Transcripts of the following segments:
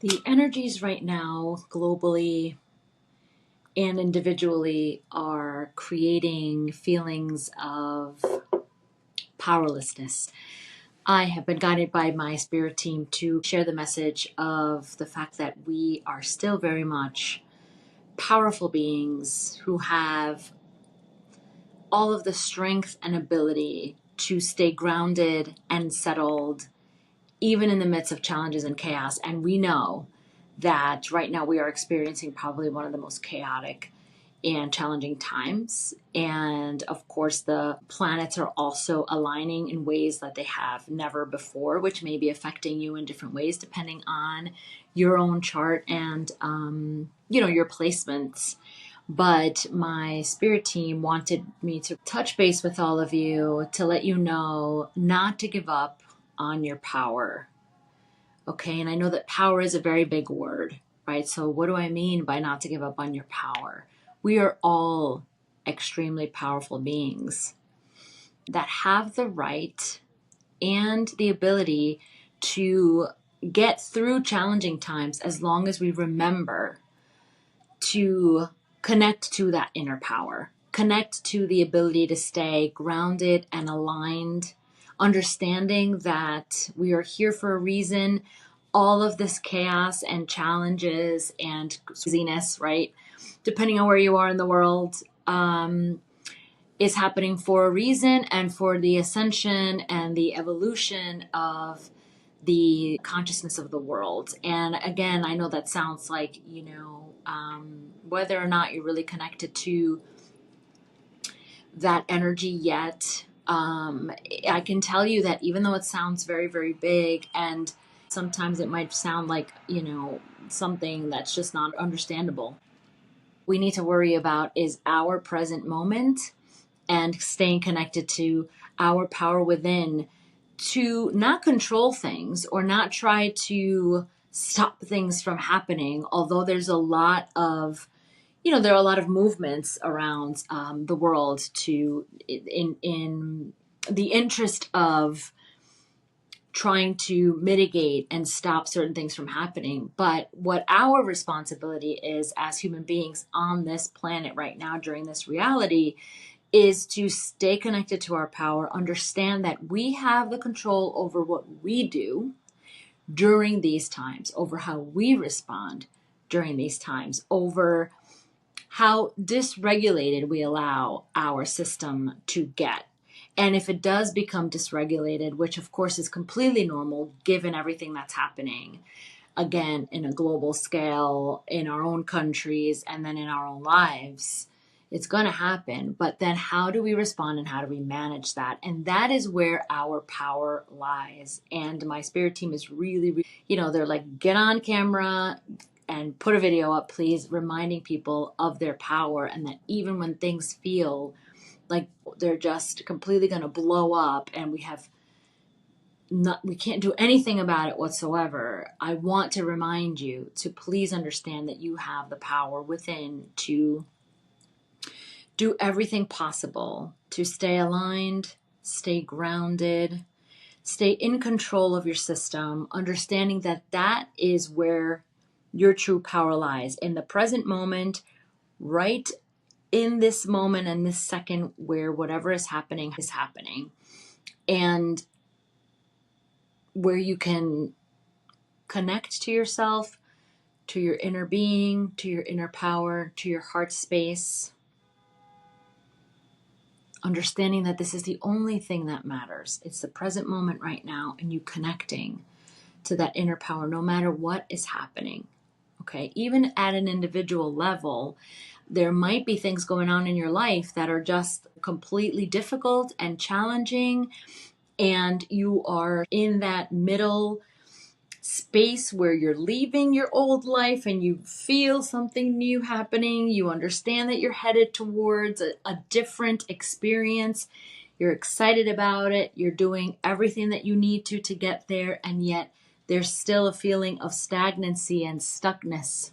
The energies right now, globally and individually, are creating feelings of powerlessness. I have been guided by my spirit team to share the message of the fact that we are still very much powerful beings who have all of the strength and ability to stay grounded and settled, even in the midst of challenges and chaos. And we know that right now we are experiencing probably one of the most chaotic and challenging times. And of course, the planets are also aligning in ways that they have never before, which may be affecting you in different ways depending on your own chart and, your placements. But my spirit team wanted me to touch base with all of you to let you know not to give up on your power. Okay, and I know that power is a very big word, right? So what do I mean by not to give up on your power? We are all extremely powerful beings that have the right and the ability to get through challenging times as long as we remember to connect to that inner power, connect to the ability to stay grounded and aligned, understanding that we are here for a reason. All of this chaos and challenges and craziness, right? Depending on where you are in the world, is happening for a reason and for the ascension and the evolution of the consciousness of the world. And again, I know that sounds like, whether or not you're really connected to that energy yet, I can tell you that even though it sounds very, very big, and sometimes it might sound like, something that's just not understandable, we need to worry about is our present moment and staying connected to our power within, to not control things or not try to stop things from happening. Although there's a lot of, there are a lot of movements around the world in the interest of trying to mitigate and stop certain things from happening. But what our responsibility is as human beings on this planet right now during this reality is to stay connected to our power, understand that we have the control over what we do during these times, over how we respond during these times, over how dysregulated we allow our system to get. And if it does become dysregulated, which of course is completely normal given everything that's happening, again, in a global scale, in our own countries, and then in our own lives, it's going to happen. But then how do we respond and how do we manage that? And that is where our power lies. And my spirit team is really, they're like, get on camera and put a video up, please, reminding people of their power, and that even when things feel like they're just completely going to blow up and we can't do anything about it whatsoever, I want to remind you to please understand that you have the power within to do everything possible to stay aligned, stay grounded, stay in control of your system, understanding that that is where your true power lies, in the present moment, right in this moment and this second where whatever is happening, and where you can connect to yourself, to your inner being, to your inner power, to your heart space, understanding that this is the only thing that matters. It's the present moment right now, and you connecting to that inner power no matter what is happening. Okay, even at an individual level, there might be things going on in your life that are just completely difficult and challenging, and you are in that middle space where you're leaving your old life and you feel something new happening. You understand that you're headed towards a different experience. You're excited about it. You're doing everything that you need to get there, and yet there's still a feeling of stagnancy and stuckness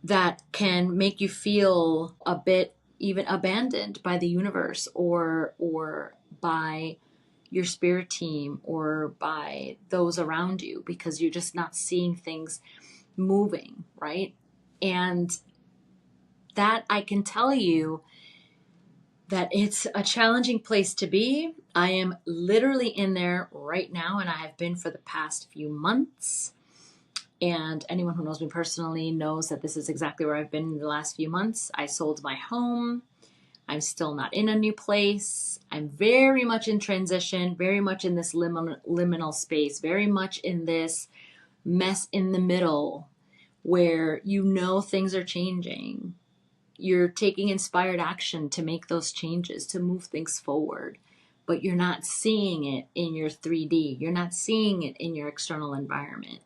that can make you feel a bit even abandoned by the universe or by your spirit team or by those around you, because you're just not seeing things moving, right? And that, I can tell you that it's a challenging place to be. I am literally in there right now, and I have been for the past few months. And anyone who knows me personally knows that this is exactly where I've been in the last few months. I sold my home. I'm still not in a new place. I'm very much in transition, very much in this liminal space, very much in this mess in the middle where things are changing. You're taking inspired action to make those changes, to move things forward, but you're not seeing it in your 3D. You're not seeing it in your external environment,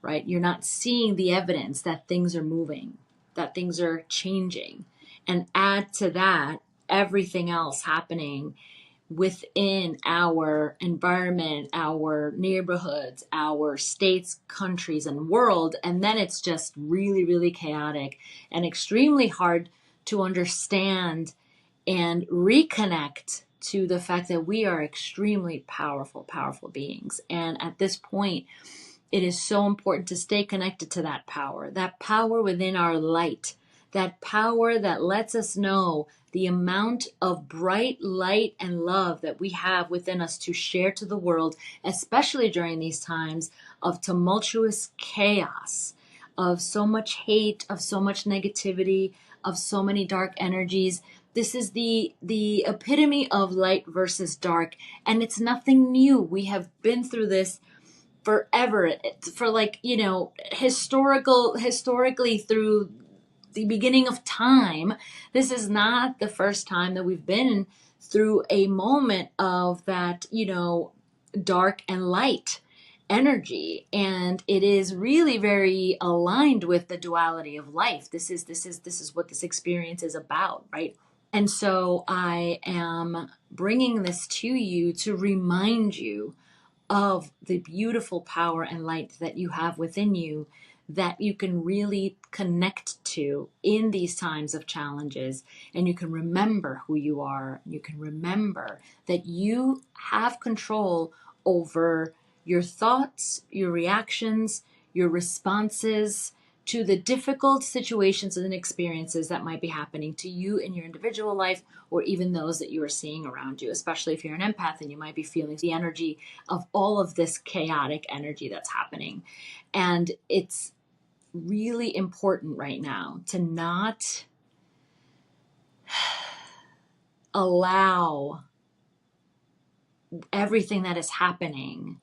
right? You're not seeing the evidence that things are moving, that things are changing. And add to that everything else happening within our environment, our neighborhoods, our states, countries, and world. And then it's just really, really chaotic and extremely hard to understand and reconnect to the fact that we are extremely powerful, powerful beings. And at this point, it is so important to stay connected to that power within our light, that power that lets us know the amount of bright light and love that we have within us to share to the world, especially during these times of tumultuous chaos, of so much hate, of so much negativity, of so many dark energies. This is the epitome of light versus dark, and it's nothing new. We have been through this forever, for historically through the beginning of time. This is not the first time that we've been through a moment of that, dark and light energy. And it is really very aligned with the duality of life. This is what this experience is about, right? And so I am bringing this to you to remind you of the beautiful power and light that you have within you, that you can really connect to in these times of challenges. And you can remember who you are. You can remember that you have control over your thoughts, your reactions, your responses to the difficult situations and experiences that might be happening to you in your individual life, or even those that you are seeing around you, especially if you're an empath and you might be feeling the energy of all of this chaotic energy that's happening. And it's really important right now to not allow everything that is happening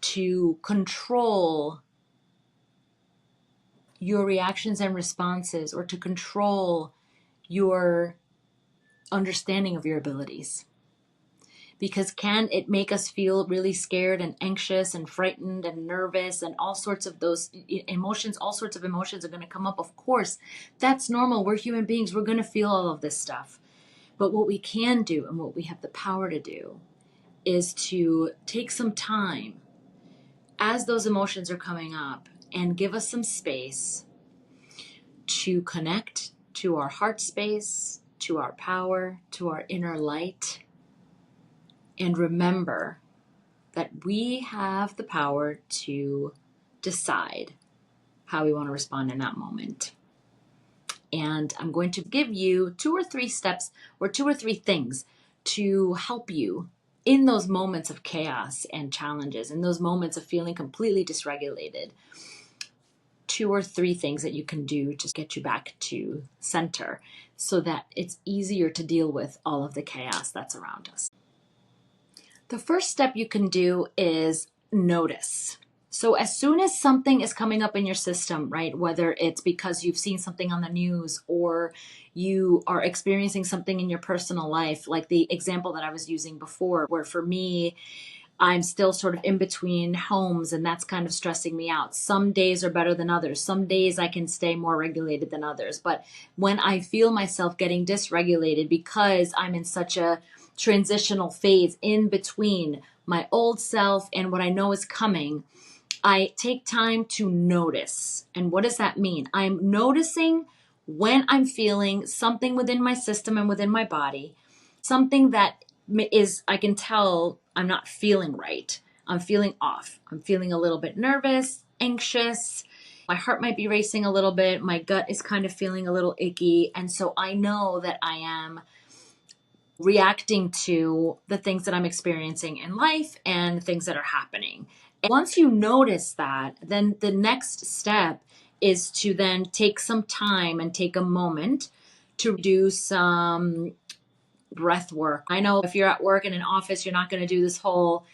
to control your reactions and responses, or to control your understanding of your abilities. Because can it make us feel really scared and anxious and frightened and nervous, and all sorts of those emotions, all sorts of emotions are going to come up. Of course, that's normal. We're human beings. We're going to feel all of this stuff. But what we can do, and what we have the power to do, is to take some time as those emotions are coming up and give us some space to connect to our heart space, to our power, to our inner light, and remember that we have the power to decide how we want to respond in that moment. And I'm going to give you 2 or 3 steps, or 2 or 3 things to help you in those moments of chaos and challenges, in those moments of feeling completely dysregulated. 2 or 3 things that you can do to get you back to center, so that it's easier to deal with all of the chaos that's around us. The first step you can do is notice. So as soon as something is coming up in your system, right, whether it's because you've seen something on the news, or you are experiencing something in your personal life, like the example that I was using before, where for me, I'm still sort of in between homes, and that's kind of stressing me out. Some days are better than others. Some days I can stay more regulated than others. But when I feel myself getting dysregulated because I'm in such a transitional phase in between my old self and what I know is coming, I take time to notice. And what does that mean? I'm noticing when I'm feeling something within my system and within my body, something that is I can tell I'm not feeling right. I'm feeling off. I'm feeling a little bit nervous, anxious. My heart might be racing a little bit. My gut is kind of feeling a little icky. And so I know that I am reacting to the things that I'm experiencing in life and things that are happening. And once you notice that, then the next step is to then take some time and take a moment to do some breath work. I know if you're at work in an office, you're not going to do this whole,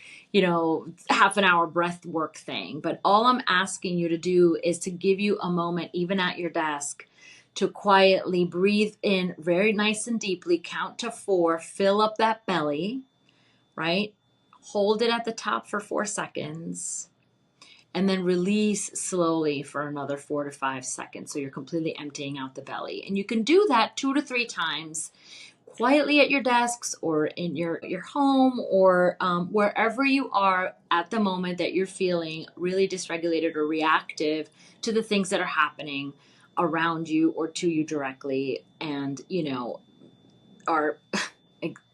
half an hour breath work thing. But all I'm asking you to do is to give you a moment, even at your desk, to quietly breathe in very nice and deeply, count to 4, fill up that belly, right? Hold it at the top for 4 seconds, and then release slowly for another 4 to 5 seconds. So you're completely emptying out the belly. And you can do that 2 to 3 times quietly at your desks or in your home or wherever you are at the moment that you're feeling really dysregulated or reactive to the things that are happening around you or to you directly, and are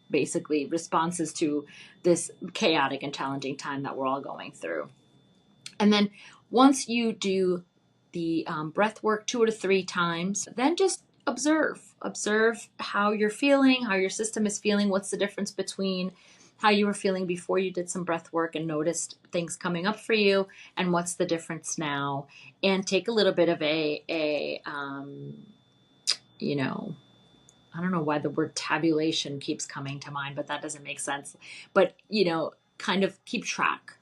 basically responses to this chaotic and challenging time that we're all going through. And then once you do the breath work 2 to 3 times, then just observe how you're feeling, how your system is feeling. What's the difference between how you were feeling before you did some breath work and noticed things coming up for you, and what's the difference now? And take a little bit of I don't know why the word tabulation keeps coming to mind, but that doesn't make sense. But, kind of keep track.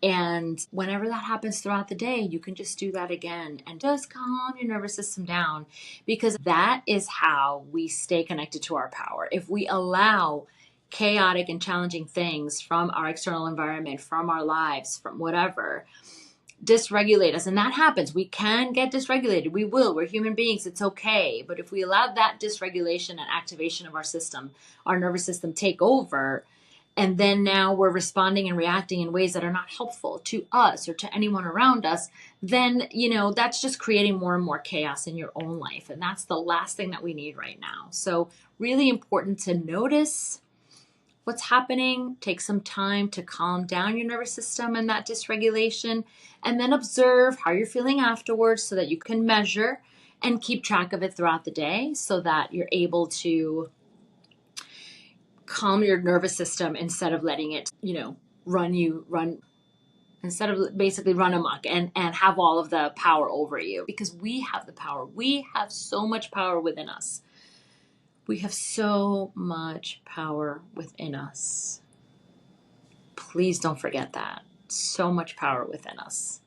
And whenever that happens throughout the day, you can just do that again and just calm your nervous system down, because that is how we stay connected to our power. If we allow chaotic and challenging things from our external environment, from our lives, from whatever, dysregulate us, and that happens. We can get dysregulated. We will. We're human beings. It's okay. But if we allow that dysregulation and activation of our system, our nervous system, take over, and then now we're responding and reacting in ways that are not helpful to us or to anyone around us, then, that's just creating more and more chaos in your own life. And that's the last thing that we need right now. So really important to notice what's happening, take some time to calm down your nervous system and that dysregulation, and then observe how you're feeling afterwards so that you can measure and keep track of it throughout the day so that you're able to calm your nervous system instead of letting it, instead of basically run amok and have all of the power over you, because we have the power. We have so much power within us. We have so much power within us. Please don't forget that. So much power within us,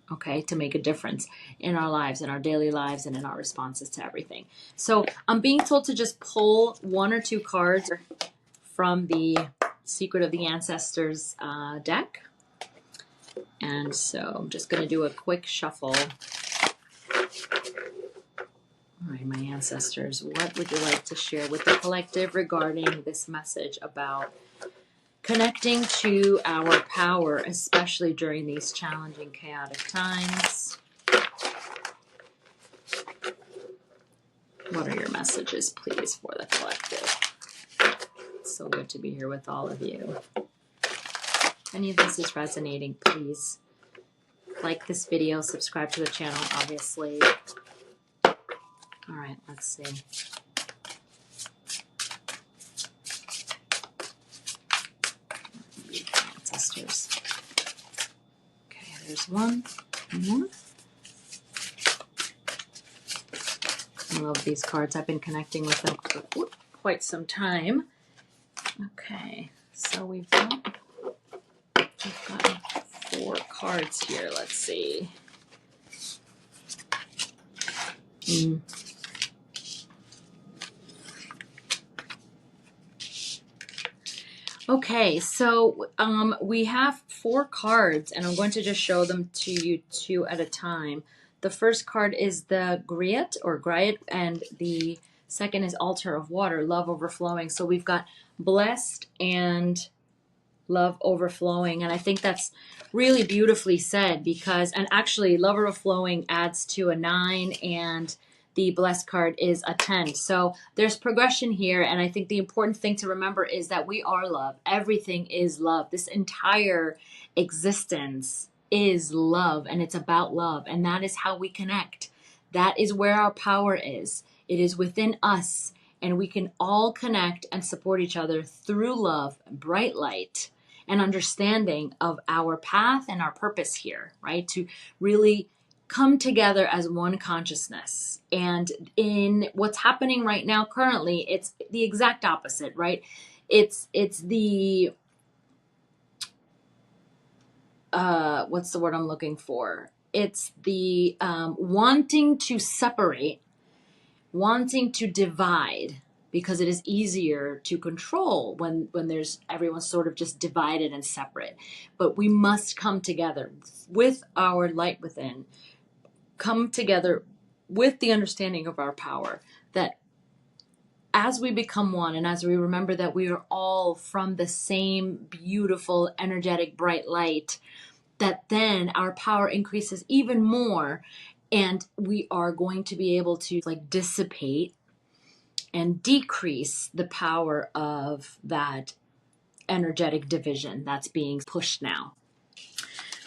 okay, to make a difference in our lives, in our daily lives, and in our responses to everything. So I'm being told to just pull 1 or 2 cards from the Secret of the Ancestors deck. And so I'm just going to do a quick shuffle. All right, my ancestors, what would you like to share with the collective regarding this message about connecting to our power, especially during these challenging, chaotic times? What are your messages, please, for the collective? It's so good to be here with all of you. If any of this is resonating, please like this video, subscribe to the channel, obviously. All right, let's see. Ancestors. Okay, there's one more. I love these cards. I've been connecting with them for quite some time. Okay, so we've got 4 cards here. Let's see. Okay, so we have 4 cards, and I'm going to just show them to you 2 at a time. The first card is the Griot, and the second is Altar of Water, Love Overflowing. So we've got Blessed and Love Overflowing, and I think that's really beautifully said, because, and actually Love Overflowing adds to a 9, and the blessed card is a 10. So there's progression here. And I think the important thing to remember is that we are love. Everything is love. This entire existence is love, and it's about love. And that is how we connect. That is where our power is. It is within us. And we can all connect and support each other through love, bright light, and understanding of our path and our purpose here, right? To really come together as one consciousness. And in what's happening right now, currently, it's the exact opposite, right? It's the, what's the word I'm looking for? It's the wanting to separate, wanting to divide, because it is easier to control when there's everyone's sort of just divided and separate. But we must come together with our light within, come together with the understanding of our power, that as we become one and as we remember that we are all from the same beautiful, energetic, bright light, that then our power increases even more, and we are going to be able to like dissipate and decrease the power of that energetic division that's being pushed now.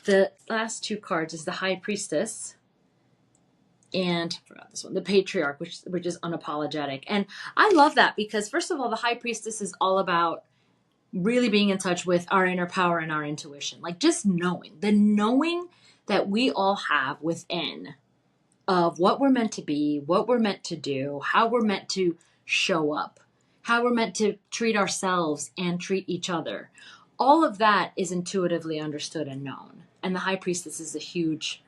The last two cards is the High Priestess and I forgot this one, the Patriarch, which is unapologetic. And I love that because, first of all, the High Priestess is all about really being in touch with our inner power and our intuition. Like just knowing that we all have within of what we're meant to be, what we're meant to do, how we're meant to show up, how we're meant to treat ourselves and treat each other. All of that is intuitively understood and known. And the High Priestess is a huge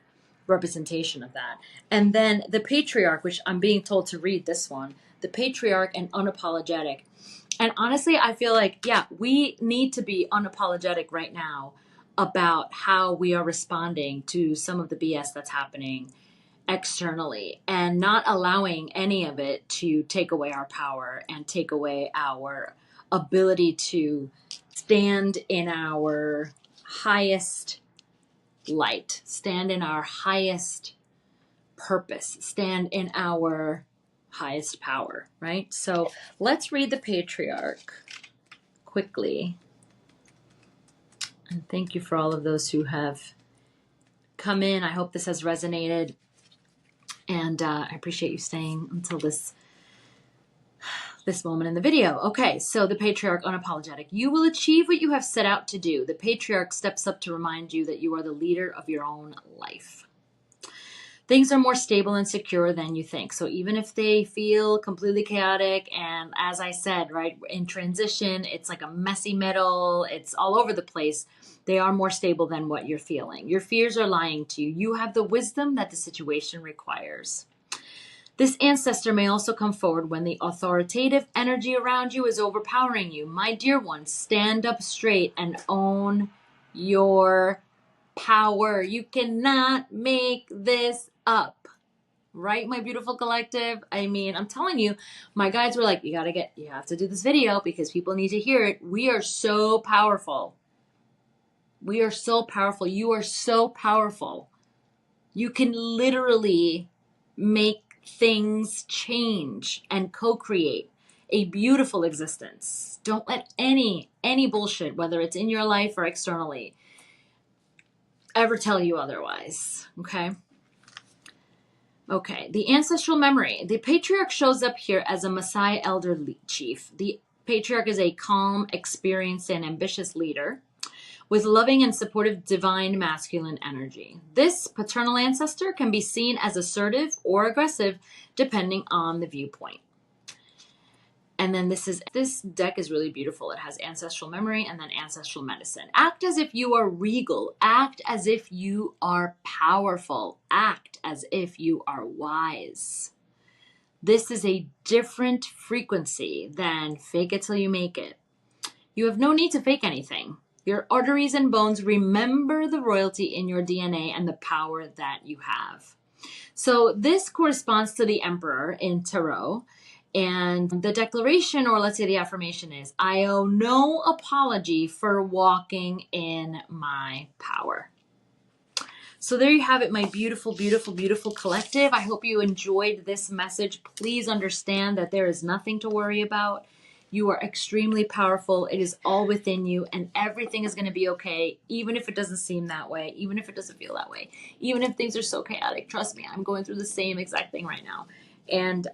representation of that. And then the Patriarch, which I'm being told to read this one, the Patriarch and unapologetic. And honestly, I feel like, yeah, we need to be unapologetic right now about how we are responding to some of the BS that's happening externally, and not allowing any of it to take away our power and take away our ability to stand in our highest light, stand in our highest purpose, stand in our highest power, right? So let's read the Patriarch quickly. And thank you for all of those who have come in. I hope this has resonated. And I appreciate you staying until this moment in the video. Okay, so the Patriarch, unapologetic. You will achieve what you have set out to do. The Patriarch steps up to remind you that you are the leader of your own life. Things are more stable and secure than you think. So even if they feel completely chaotic, and as I said, right, in transition, it's like a messy middle, it's all over the place, they are more stable than what you're feeling. Your fears are lying to you. You have the wisdom that the situation requires. This ancestor may also come forward when the authoritative energy around you is overpowering you. My dear one, stand up straight and own your power. You cannot make this up. Right, my beautiful collective? I mean, I'm telling you, my guides were like, you have to do this video because people need to hear it. We are so powerful. We are so powerful. You are so powerful. You can literally make things change and co-create a beautiful existence. Don't let any bullshit, whether it's in your life or externally, ever tell you otherwise. Okay, the ancestral memory. The Patriarch shows up here as a Maasai elder chief. The Patriarch is a calm, experienced, and ambitious leader with loving and supportive divine masculine energy. This paternal ancestor can be seen as assertive or aggressive depending on the viewpoint. And then this deck is really beautiful. It has ancestral memory and then ancestral medicine. Act as if you are regal. Act as if you are powerful. Act as if you are wise. This is a different frequency than fake it till you make it. You have no need to fake anything. Your arteries and bones remember the royalty in your DNA and the power that you have. So this corresponds to the Emperor in Tarot. And the declaration, or let's say the affirmation, is, I owe no apology for walking in my power. So there you have it, my beautiful, beautiful, beautiful collective. I hope you enjoyed this message. Please understand that there is nothing to worry about. You are extremely powerful. It is all within you, and everything is going to be okay, even if it doesn't seem that way, even if it doesn't feel that way, even if things are so chaotic. Trust me, I'm going through the same exact thing right now. And,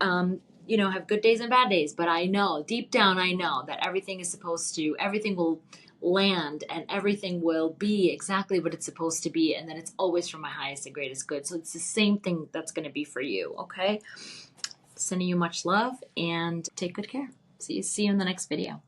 have good days and bad days, but I know, deep down, I know that everything will land and everything will be exactly what it's supposed to be, and that it's always for my highest and greatest good. So it's the same thing that's going to be for you. Okay, sending you much love and take good care. See you in the next video.